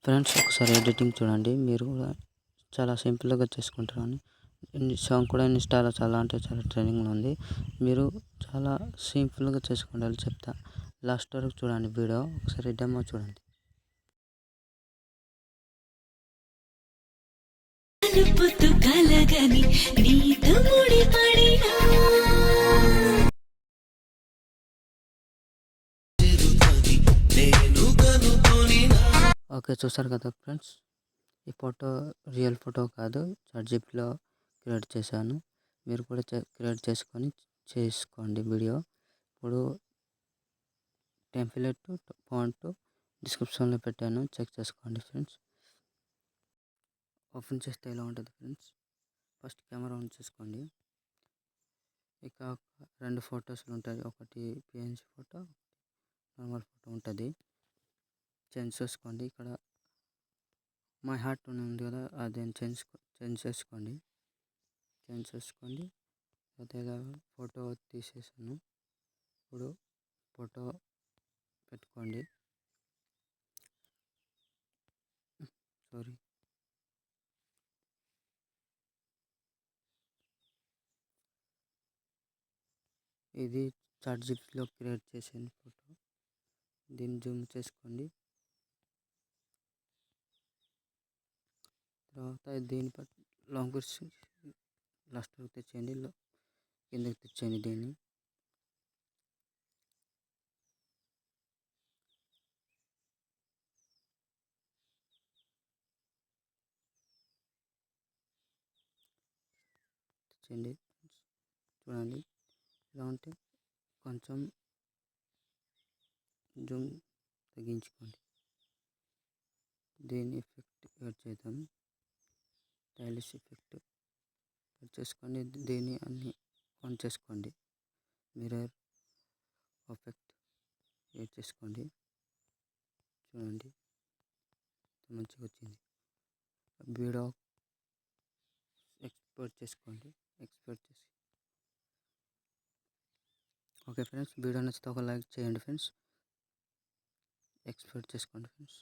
Friends ఒకసారి editing చూడండి. మీరు కూడా చాలా సింపుల్గా చేసుకుంటారని. సాంగ్ కూడా ఇన్స్టాలో చాలా అంటే చాలా ట్రెండింగ్లో ఉంది. మీరు చాలా సింపుల్గా చేసుకోండి చెప్తా. లాస్ట్ వరకు చూడండి వీడియో. ఒకసారి డెమో చూడండి. కలగని నీతో ముడిపడినా ఓకే, చూసారు కదా ఫ్రెండ్స్. ఈ ఫోటో రియల్ ఫోటో కాదు, చాట్‌జీపీటీలో క్రియేట్ చేశాను. మీరు కూడా క్రియేట్ చేసుకోండి వీడియో. ఇప్పుడు టెంప్లేట్ ఫాంట్ డిస్క్రిప్షన్లో పెట్టాను, చెక్ చేసుకోండి ఫ్రెండ్స్. ఓపెన్ చేస్తే ఇలా ఉంటుంది ఫ్రెండ్స్. ఫస్ట్ కెమెరా ఆన్ చేసుకోండి. ఇక 2 ఫొటోస్లు ఉంటాయి. ఒకటి పిఎన్జీ ఫోటో, నార్మల్ ఫోటో ఉంటుంది. చేంజ్ చేసుకోండి. ఇక్కడ మై హార్ట్ అని ఉంది కదా, అది చేంజ్ చేసుకోండి. అదే ఫోటో తీసేసాను. ఇప్పుడు ఫోటో పెట్టుకోండి. సారీ, ఇది చాట్‌జీపీటీలో క్రియేట్ చేసిన ఫోటో. దీన్ని జూమ్ చేసుకోండి. తర్వాత దీని లాంగ్ లాస్ట్ వరకు తెచ్చేయండి, కిందకి తెచ్చేయండి. దీన్ని తెచ్చేయండి. చూడండి ఇలా ఉంటే కొంచెం జూమ్ తగ్గించుకోండి. దీని ఎఫెక్ట్ యాడ్ చేద్దాం. స్టైలిష్ ఎఫెక్ట్ యాడ్ చేసుకోండి. దీన్ని అన్ని ఆన్ చేసుకోండి. మిర్రర్ ఎఫెక్ట్ యాడ్ చేసుకోండి. చూడండి మంచిగా వచ్చింది. వీడియో ఎక్స్పోర్ట్ చేసుకోండి. ఓకే ఫ్రెండ్స్, వీడియో నచ్చితే ఒక లైక్ చేయండి ఫ్రెండ్స్. ఎక్స్పోర్ట్ చేసుకోండి ఫ్రెండ్స్.